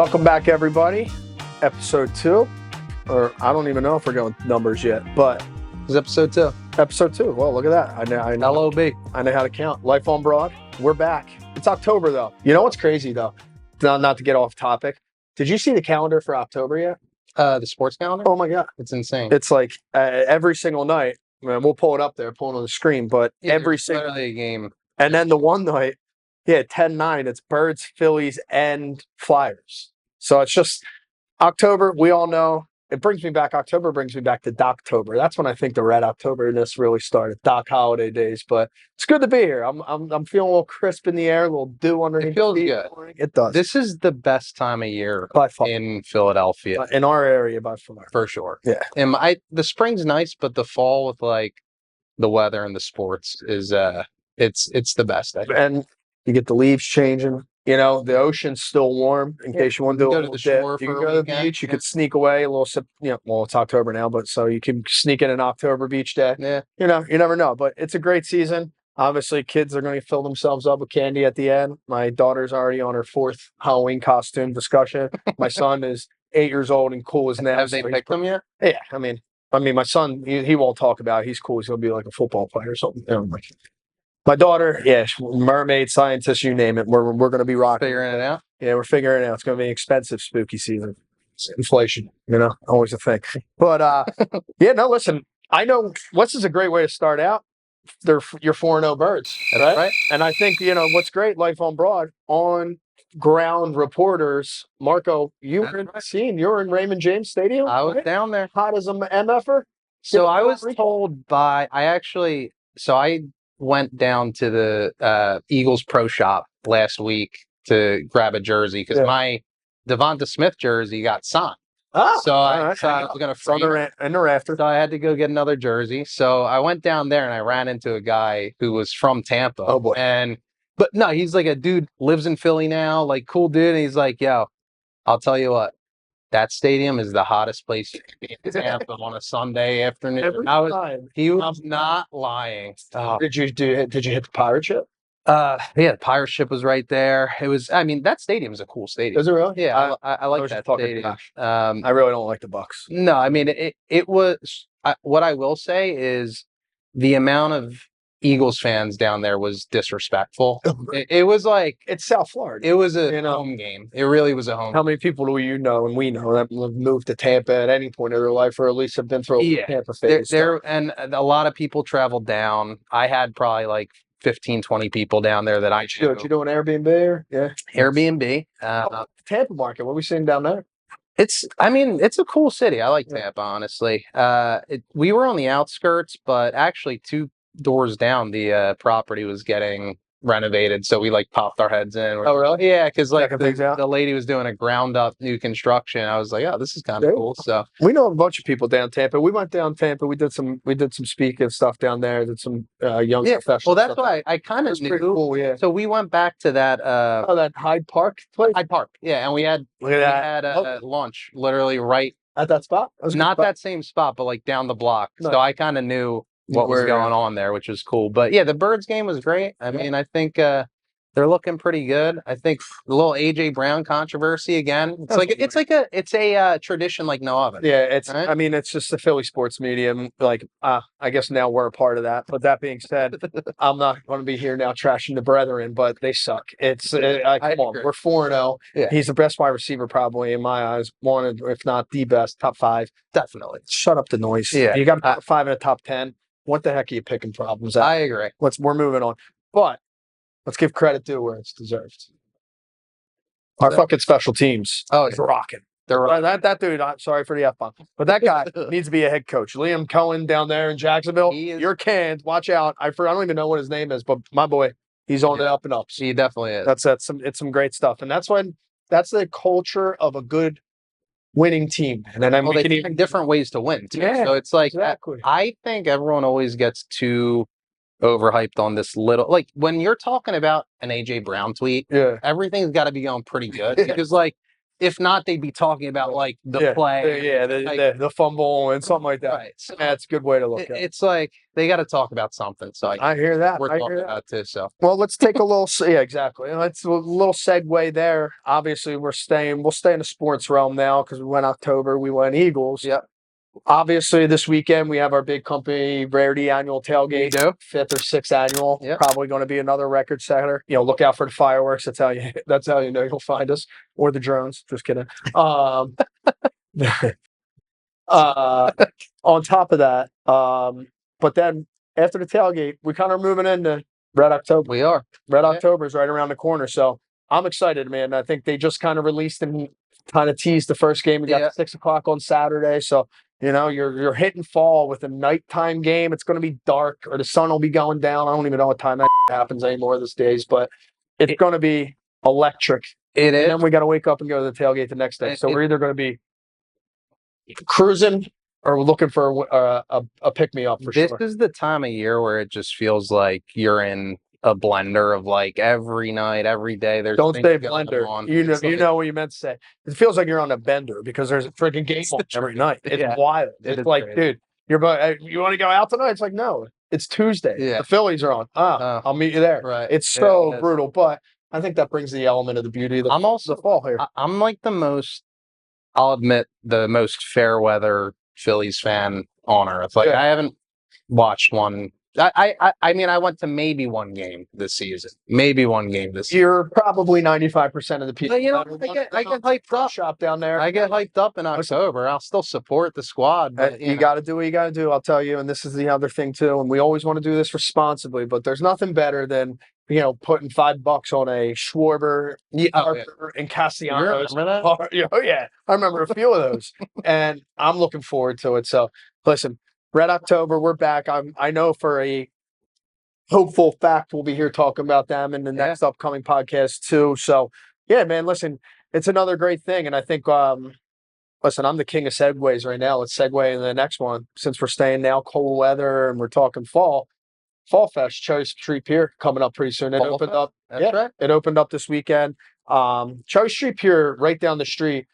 Welcome back, everybody. Episode 2, or I don't even know if we're going numbers yet, but This is episode 2. episode 2. Well, look at that. I know LOB. I know how to count. Life on Broad. We're back. It's October, though. You know what's crazy, though? Not to get off topic. Did you see the calendar for October yet? The sports calendar? Oh, my God. It's insane. It's like every single night. We'll pull it up there, pull it on the screen, but every single literally a game. And then the one night, 10-9, it's Birds, Phillies, and Flyers. So it's just October, we all know. It brings me back, October brings me back to Doctober. That's when I think the Red October-ness really started, Doc holiday days. But it's good to be here. I'm feeling a little crisp in the air, a little dew underneath. It feels the feet. good. It does. This is the best time of year by far. in Philadelphia. In our area, by far. For sure. Yeah. And the spring's nice, but the fall with like the weather and the sports is it's the best. I think. And you get the leaves changing. You know, the ocean's still warm in case you want to do go a to the little shore dip. You for can a go to the weekend. beach. You could sneak away a little sip. Well, it's October now, but so you can sneak in an October beach day. Yeah. You know, you never know. But it's a great season. Obviously, kids are going to fill themselves up with candy at the end. My daughter's already on her 4th Halloween costume discussion. My son is 8 years old and cool as now. Have they picked them yet? Yeah, I mean, my son, he won't talk about it. He's cool. He's going to be like a football player or something. My daughter, mermaid, scientist, you name it. We're going to be rocking. Figuring it out? Yeah, we're figuring it out. It's going to be an expensive, spooky season. It's inflation, always a thing. But, listen, I know this is a great way to start out. You're 4-0 Birds, right? And I think, what's great, Life on Broad, on ground reporters. Marco, you were in the scene. You were in Raymond James Stadium. I was down there. Hot as an MFer. So I was told I went down to the Eagles Pro Shop last week to grab a jersey because my Devonta Smith jersey got signed. So I was going to frame it in the rafter. So I had to go get another jersey. So I went down there and I ran into a guy who was from Tampa. Oh boy! But no, he's like a dude lives in Philly now, like cool dude. And he's like, yo, I'll tell you what. That stadium is the hottest place you can be in Tampa on a Sunday afternoon. He was not lying. Did you hit the pirate ship? The pirate ship was right there. It was. I mean, that stadium is a cool stadium. Is it really? Yeah, I like that stadium. I really don't like the Bucks. No, I mean it was. What I will say is the amount of Eagles fans down there was disrespectful. It was like it's South Florida. It was a home game. It really was a home. How many people do you know and we know that have moved to Tampa at any point in their life, or at least have been through a Tampa phase? And a lot of people traveled down. I had probably like 15, 20 people down there that I knew. Did you do an Airbnb or? Yeah, Airbnb. Tampa market. What are we seeing down there? It's a cool city. I like Tampa, honestly. We were on the outskirts, but actually 2 doors down, the property was getting renovated, so we like popped our heads in. Oh, really? Yeah, because like the lady was doing a ground up new construction. I was like, oh, this is kind of cool. So we know a bunch of people down Tampa. We went down Tampa. We did some speaking stuff down there. Did some young professionals. Well, that's why I kind of knew. Pretty cool, yeah. So we went back to that. That Hyde Park place. Hyde Park, yeah, and we had lunch literally right at that spot. Not that same spot, but like down the block. No. So I kind of knew what was going on there, which was cool. But yeah, the Birds game was great. I mean, I think they're looking pretty good. I think the little AJ Brown controversy again. It's a tradition like no other. Yeah, it's. Right? I mean, it's just the Philly sports media. Like, I guess now we're a part of that. But that being said, I'm not going to be here now trashing the brethren, but they suck. It's come on, we're 4-0. Yeah. He's the best wide receiver probably in my eyes. One, if not the best, top 5, definitely. Shut up the noise. Yeah, you got 5 in the top 10. What the heck are you picking problems at? I agree. We're moving on. But let's give credit to where it's deserved. Our fucking special teams is rocking. They're rocking. That dude, I'm sorry for the F-bomb, but that guy needs to be a head coach. Liam Cohen down there in Jacksonville. You're canned. Watch out. I don't even know what his name is, but my boy, he's on the up and ups. He definitely is. It's some great stuff. And that's the culture of a good winning team. And then they find different ways to win too. Yeah, so it's like exactly. I think everyone always gets too overhyped on this little, like when you're talking about an AJ Brown tweet, everything's got to be going pretty good because like if not, they'd be talking about like the play. The fumble and something like that. Right. So that's a good way to look at it. It's like they got to talk about something. So I hear that. We're talking about it too. So let's take a little. Yeah, exactly. Let's a little segue there. Obviously, we'll stay in the sports realm now because we went October. We went Eagles. Yep. Obviously, this weekend we have our big company Rarity annual tailgate, 5th or 6th annual. Yep. Probably going to be another record setter. Look out for the fireworks. That's how you know you'll find us, or the drones. Just kidding. On top of that, but then after the tailgate, we kind of moving into Red October. We are. Red October is right around the corner, so I'm excited, man. I think they just kind of released and kind of teased the first game. We got 6 o'clock on Saturday, so. You're hitting fall with a nighttime game. It's going to be dark, or the sun will be going down. I don't even know what time that happens anymore these days, but it's going to be electric. It is. And then we got to wake up and go to the tailgate the next day. So we're either going to be cruising or we're looking for a pick me up for sure. This is the time of year where it just feels like you're in a blender of like every night, every day. There's don't say blender. You know what you meant to say. It feels like you're on a bender because there's a freaking game on every night. It's wild. It's like, crazy. Dude, you want to go out tonight? It's like, no, it's Tuesday. Yeah. The Phillies are on. I'll meet you there. Right. It's so brutal, but I think that brings the element of the beauty of the fall here. I'm like I'll admit, the most fair weather Phillies fan on earth. Like I haven't watched one. I mean, I went to maybe one game this season. You're probably 95% of the people. But, I get hyped up. Shop down there. I get hyped up in October. I'll still support the squad. But, you got to do what you got to do. I'll tell you. And this is the other thing too. And we always want to do this responsibly. But there's nothing better than putting $5 on a Schwarber, and Castellanos. Remember that? Oh yeah, I remember a few of those. And I'm looking forward to it. So listen. Red October, we're back. I know for a hopeful fact we'll be here talking about them in the next upcoming podcast too. So, yeah, man, listen, it's another great thing. And I think, listen, I'm the king of segues right now. Let's segue into the next one. Since we're staying now cold weather and we're talking fall fest, Cherry Street Pier coming up pretty soon. It opened up. That's right. It opened up this weekend. Cherry Street Pier right down the street.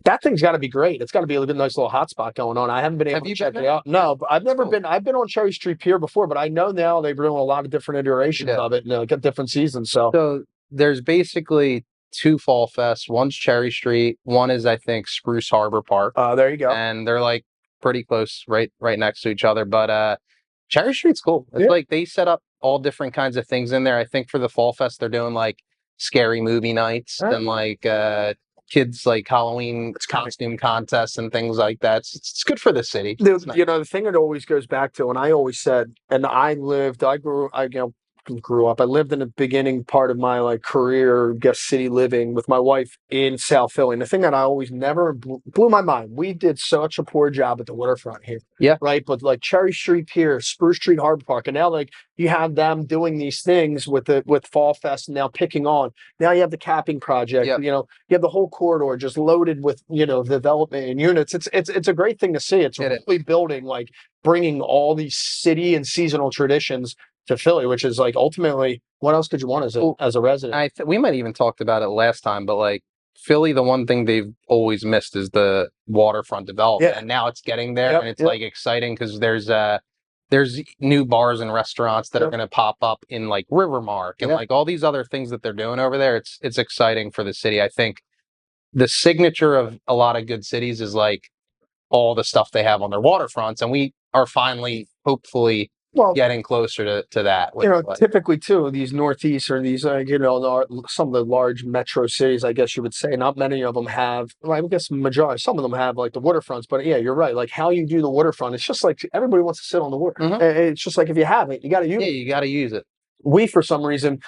That thing's got to be great. It's got to be a nice little hotspot going on. I haven't been able to check it out. No, but I've never been. I've been on Cherry Street Pier before, but I know now they've doing a lot of different iterations of it and got different seasons. So there's basically 2 fall fests. One's Cherry Street. One is, I think, Spruce Harbor Park. There you go. And they're like pretty close, right next to each other. But Cherry Street's cool. It's like they set up all different kinds of things in there. I think for the fall fest, they're doing like scary movie nights and like kids like Halloween costume contests and things like that. It's good for the city. The thing that always goes back to, and I always said, and I grew up. I lived in the beginning part of my career, city living with my wife in South Philly. And the thing that I always never blew my mind, we did such a poor job at the waterfront here. Yeah. Right. But Cherry Street Pier, Spruce Street Harbor Park, and now you have them doing these things with Fall Fest and now picking on. Now you have the capping project. Yep. You have the whole corridor just loaded with development and units. It's a great thing to see. It's really building bringing all these city and seasonal traditions to Philly, which is ultimately, what else could you want as a resident? We might even talked about it last time, but Philly, the one thing they've always missed is the waterfront development, and now it's getting there, and it's exciting because there's new bars and restaurants that are going to pop up in Rivermark and all these other things that they're doing over there. It's exciting for the city. I think the signature of a lot of good cities is all the stuff they have on their waterfronts, and we are finally, hopefully, getting closer to that. Typically too, these Northeast or these, some of the large metro cities, I guess you would say, not many of them have, I guess majority, some of them have the waterfronts, but yeah, you're right. How you do the waterfront, it's just everybody wants to sit on the water. Mm-hmm. It's just if you have it, you got to use it. Yeah, you got to use it. We, for some reason,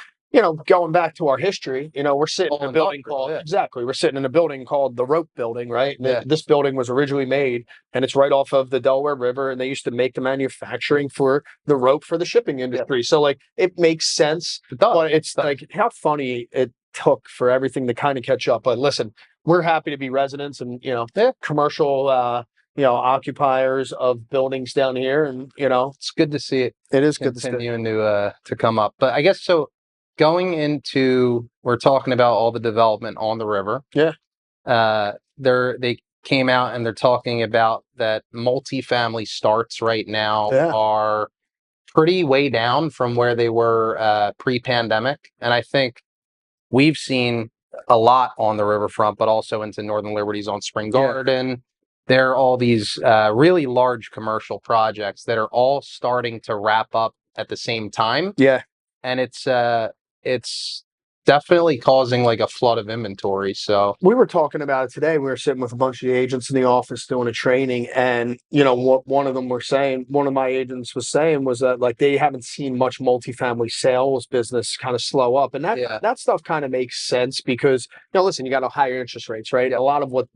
going back to our history, we're sitting in a building we're sitting in a building called the Rope Building, right? Yeah. This building was originally made, and it's right off of the Delaware River, and they used to make the manufacturing for the rope for the shipping industry. Yeah. So, it makes sense, but it's how funny it took for everything to kind of catch up. But listen, we're happy to be residents and, commercial, occupiers of buildings down here, and, it's good to see it. It is good to see it. Continuing to come up. But I guess so. Going into, we're talking about all the development on the river. Yeah. they came out and they're talking about that multifamily starts right now are pretty way down from where they were pre-pandemic. And I think we've seen a lot on the riverfront, but also into Northern Liberties on Spring Garden. There are all these really large commercial projects that are all starting to wrap up at the same time. Yeah. And it's definitely causing like a flood of inventory. So we were talking about it today. We were sitting with a bunch of the agents in the office doing a training, and what one of them were saying, one of my agents was saying was that like they haven't seen much multifamily sales business kind of slow up, and that stuff kind of makes sense because listen, you got higher interest rates, right? A lot of what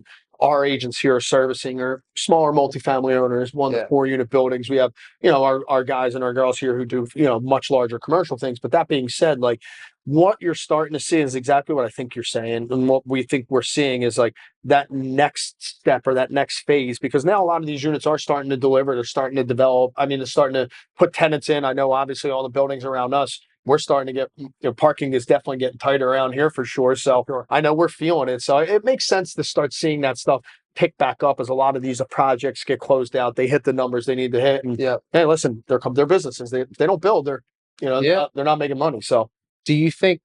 our agents here are servicing are smaller multifamily owners, 1 to 4 unit buildings. We have, our guys and our girls here who do, much larger commercial things. But that being said, like what you're starting to see is exactly what I think you're saying. And what we think we're seeing is like that next step or that next phase, because now a lot of these units are starting to deliver. They're starting to develop. I mean, they're starting to put tenants in. I know obviously all the buildings around us, we're starting to get, parking is definitely getting tighter around here for sure. So I know we're feeling it. So it makes sense to start seeing that stuff pick back up as a lot of these projects get closed out. They hit the numbers they need to hit. And hey, listen, there come their businesses. If they don't build, they're not making money. So do you think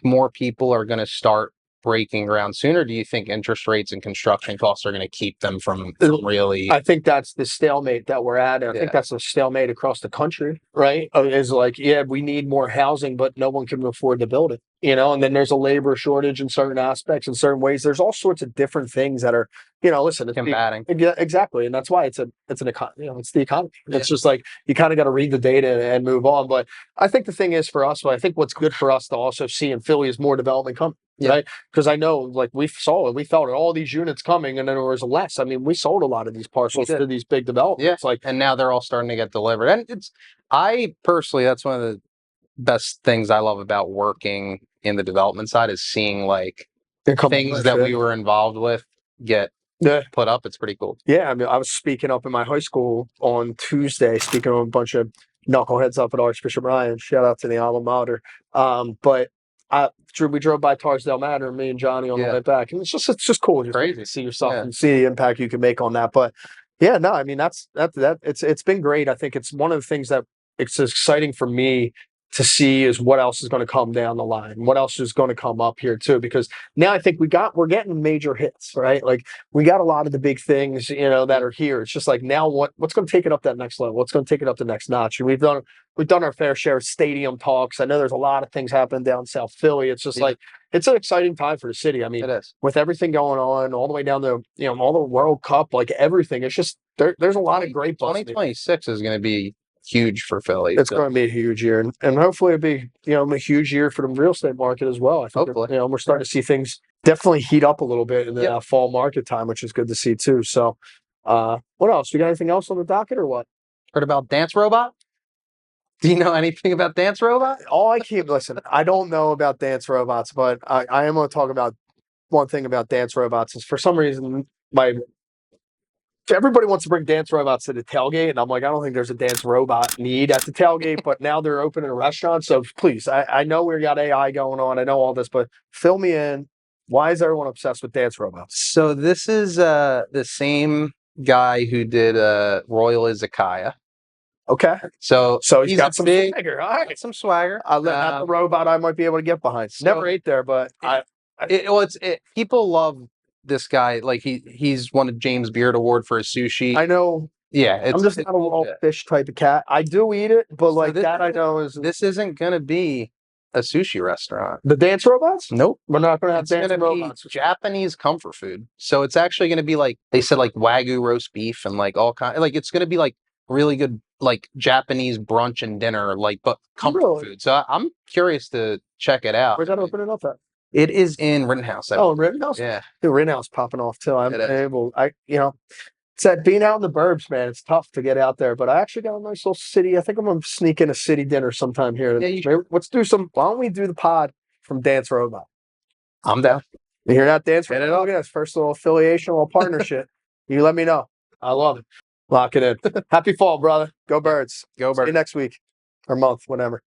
more people are going to start breaking ground sooner? Do you think interest rates and construction costs are going to keep them from really? I think that's the stalemate that we're at. I think that's a stalemate across the country, right? Is like, we need more housing, but no one can afford to build it, and then there's a labor shortage in certain aspects, in certain ways. There's all sorts of different things that are, listen, combating. Exactly. And that's why it's an economy, it's the economy. It's just like, you kind of got to read the data and move on. But I think the thing is for us, I think what's good for us to also see in Philly is more development coming. Right. Because I know, like, we felt it, all these units coming, and then there was less. I mean, we sold a lot of these parcels to these big developments. And now they're all starting to get delivered. And I personally, that's one of the best things I love about working in the development side is seeing like things that we were involved with get put up. It's pretty cool. Yeah. I mean, I was speaking up in my high school on Tuesday, speaking to a bunch of knuckleheads up at Archbishop Ryan. Shout out to the alma mater. But we drove by Tarsdale Manor, me and Johnny on the way back, and it's just cool. Just crazy to see yourself and see the impact you can make on that. But I mean, it's been great. I think it's one of the things that it's exciting for me to see is what else is going to come down the line, what else is going to come up here too, because now I think we're getting major hits, right? Like we got a lot of the big things, that are here. It's just like now what's going to take it up that next level? What's going to take it up the next notch? And we've done our fair share of stadium talks. I know there's a lot of things happening down South Philly. It's just like, it's an exciting time for the city. I mean, it is. With everything going on all the way down to, all the World Cup, like everything, it's just, there's a lot of great buzz. 2026 is going to be huge for Philly. It's going to be a huge year, and hopefully it'll be a huge year for the real estate market as well. I think hopefully, we're starting to see things definitely heat up a little bit in the fall market time, which is good to see too. So, what else? We got anything else on the docket or what? Heard about Dance Robot? Do you know anything about Dance Robot? Listen, I don't know about Dance Robots, but I am going to talk about one thing about Dance Robots. Is for some reason everybody wants to bring dance robots to the tailgate, and I'm like, I don't think there's a dance robot need at the tailgate, but now they're opening a restaurant. So please, I know we got AI going on. I know all this, but fill me in. Why is everyone obsessed with dance robots? So this is the same guy who did Royal Izakaya. Okay. So he's got some swagger. All right. Some swagger. Not the robot I might be able to get behind. Never ate there, but people love this guy. Like he's won a James Beard Award for his sushi. I know. Yeah, I'm just not a raw fish type of cat. I do eat it, but I know is this isn't gonna be a sushi restaurant. The dance robots? Nope, we're not gonna have dance robots. Japanese comfort food. So it's actually gonna be like they said, like Wagyu roast beef and like all kind. Like it's gonna be like really good, like Japanese brunch and dinner, like but comfort food. So I'm curious to check it out. Where's that opening up at? It is in Rittenhouse. In Rittenhouse? Yeah. The Rittenhouse popping off too. It's that being out in the burbs, man. It's tough to get out there, but I actually got a nice little city. I think I'm going to sneak in a city dinner sometime here. Yeah, let's do why don't we do the pod from Dance Robot? I'm down. You hear that, Dance Robot? Look at this first little affiliation, little partnership. You let me know. I love it. Lock it in. Happy fall, brother. Go Birds. Go Birds. See you next week or month, whatever.